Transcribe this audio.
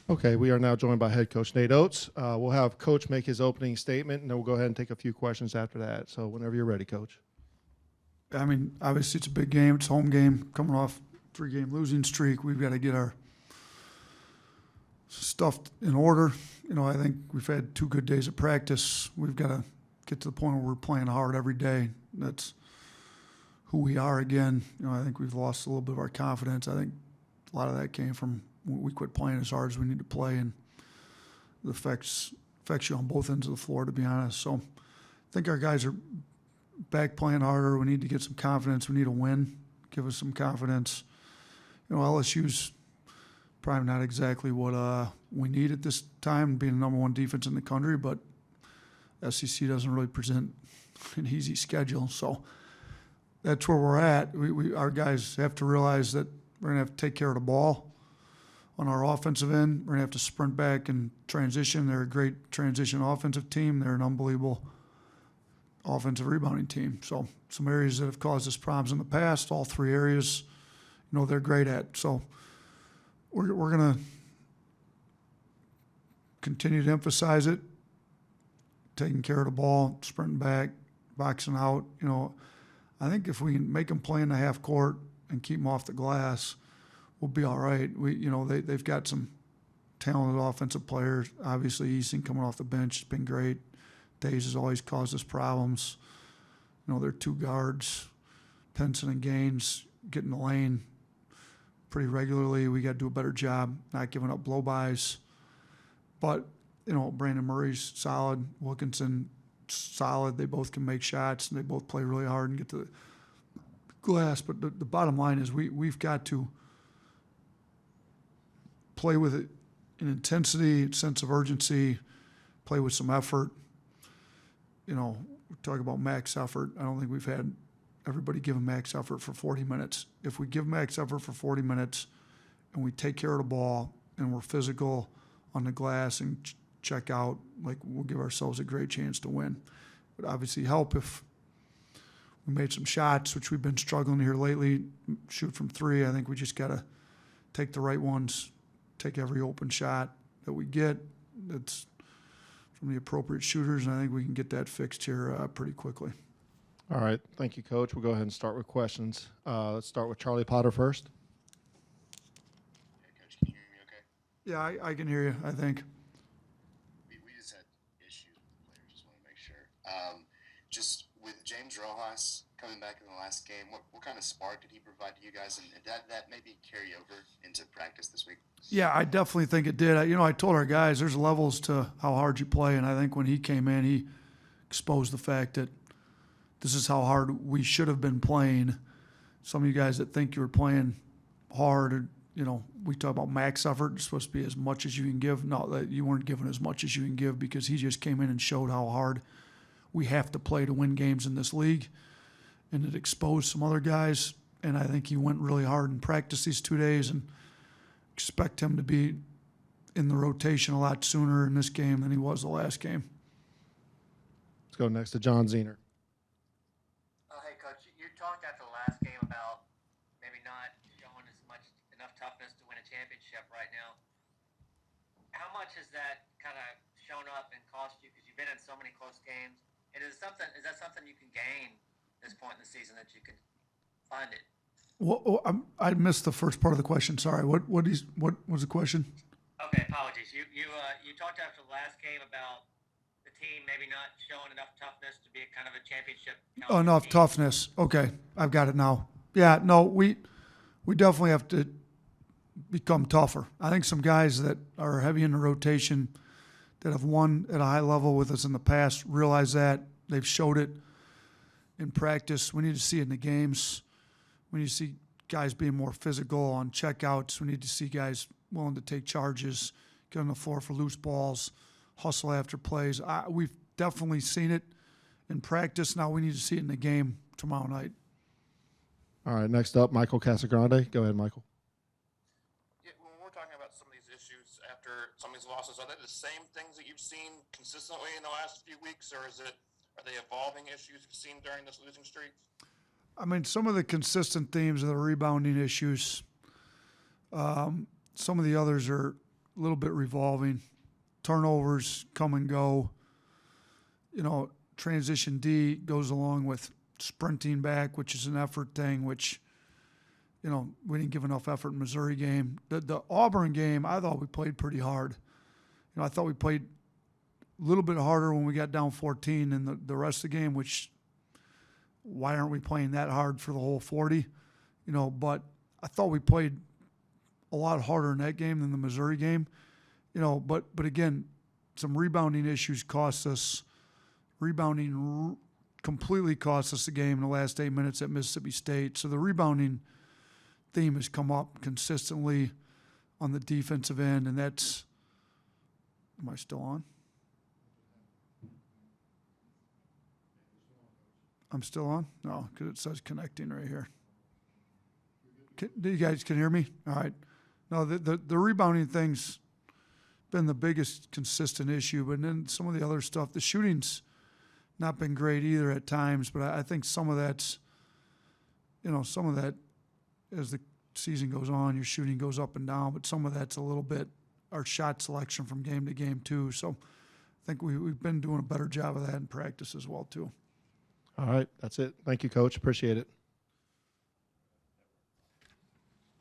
Okay, we are now joined by head coach Nate Oates. We'll have Coach make his opening statement, and then we'll go ahead and take a few questions after that. So whenever you're ready, Coach. I mean, obviously it's a big game. It's a home game coming off 3-game losing streak. We've got to get our stuff in order. I think we've had 2 good days of practice. We've got to get to the point where we're playing hard every day. That's who we are again. I think we've lost a little bit of our confidence. I think a lot of that came from we quit playing as hard as we need to play, and it affects you on both ends of the floor, to be honest. So I think our guys are back playing harder. We need to get some confidence. We need a win, give us some confidence. LSU's probably not exactly what we need at this time, being the number 1 defense in the country, but SEC doesn't really present an easy schedule. So that's where we're at. Our guys have to realize that we're going to have to take care of the ball on our offensive end. We're going to have to sprint back and transition. They're a great transition offensive team. They're an unbelievable offensive rebounding team. So some areas that have caused us problems in the past, all 3 areas, they're great at. So we're going to continue to emphasize it, taking care of the ball, sprinting back, boxing out. I think if we can make them play in the half court and keep them off the glass, we'll be all right. They've got some talented offensive players. Obviously, Easton coming off the bench has been great. Days has always caused us problems. Their 2 guards, Penson and Gaines, get in the lane pretty regularly. We got to do a better job not giving up blow-bys. But, Brandon Murray's solid. Wilkinson, solid. They both can make shots, and they both play really hard and get to the glass. But the bottom line is we've got to play with it in intensity, sense of urgency, play with some effort. We talk about max effort. I don't think we've had everybody give max effort for 40 minutes. If we give max effort for 40 minutes and we take care of the ball and we're physical on the glass and check out, we'll give ourselves a great chance to win. It would obviously help if we made some shots, which we've been struggling here lately, shoot from 3. I think we just got to take the right ones, take every open shot that we get that's from the appropriate shooters, and I think we can get that fixed here pretty quickly. All right. Thank you, Coach. We'll go ahead and start with questions. Let's start with Charlie Potter first. Hey, Coach, can you hear me okay? Yeah, I can hear you, I think. We just had issues with the players. Just want to make sure. Just with James Rojas coming back in the last game, what kind of spark did he provide to you guys? And that maybe carry over into practice this week? Yeah, I definitely think it did. I told our guys there's levels to how hard you play, and I think when he came in, he exposed the fact that this is how hard we should have been playing. Some of you guys that think you were playing hard, we talk about max effort. It's supposed to be as much as you can give. No, that you weren't given as much as you can give because he just came in and showed how hard we have to play to win games in this league. And it exposed some other guys, and I think he went really hard in practice these 2 days, and expect him to be in the rotation a lot sooner in this game than he was the last game. Let's go next to John Zener. Hey, Coach, you talked after the last game about maybe not showing enough toughness to win a championship right now. How much has that kind of shown up and cost you? Because you've been in so many close games. And is that something you can gain this point in the season, that you can find it? Well, I missed the first part of the question. Sorry. What was the question? Okay, apologies. You talked after the last game about the team maybe not showing enough toughness to be a kind of a championship. Oh, enough team. toughness. Okay, I've got it now. Yeah, no, we definitely have to become tougher. I think some guys that are heavy in the rotation that have won at a high level with us in the past realize that. They've showed it in practice. We need to see it in the games. We need to see guys being more physical on checkouts. We need to see guys willing to take charges, get on the floor for loose balls, hustle after plays. We've definitely seen it in practice. Now we need to see it in the game tomorrow night. All right, next up, Michael Casagrande. Go ahead, Michael. Yeah, when we're talking about some of these issues after some of these losses, are they the same things that you've seen consistently in the last few weeks, or are they evolving issues you've seen during this losing streak? I mean, some of the consistent themes are the rebounding issues. Some of the others are little bit revolving. Turnovers come and go. You know, transition D goes along with sprinting back, which is an effort thing, which, you know, we didn't give enough effort in Missouri game. The Auburn game, I thought we played pretty hard. You know, I thought we played a little bit harder when we got down 14 than the rest of the game, which why aren't we playing that hard for the whole 40? You know, but I thought we played a lot harder in that game than the Missouri game. You know, but again, some rebounding issues cost us. Rebounding completely cost us the game in the last 8 minutes at Mississippi State. So the rebounding theme has come up consistently on the defensive end, and that's – am I still on? I'm still on? No, because it says connecting right here. You guys can hear me? All right. No, the rebounding thing's been the biggest consistent issue, but then some of the other stuff, the shooting's not been great either at times, but I think some of that's, you know, some of that as the season goes on, your shooting goes up and down, but some of that's a little bit our shot selection from game to game too. So I think we've been doing a better job of that in practice as well too. All right. That's it. Thank you, Coach. Appreciate it.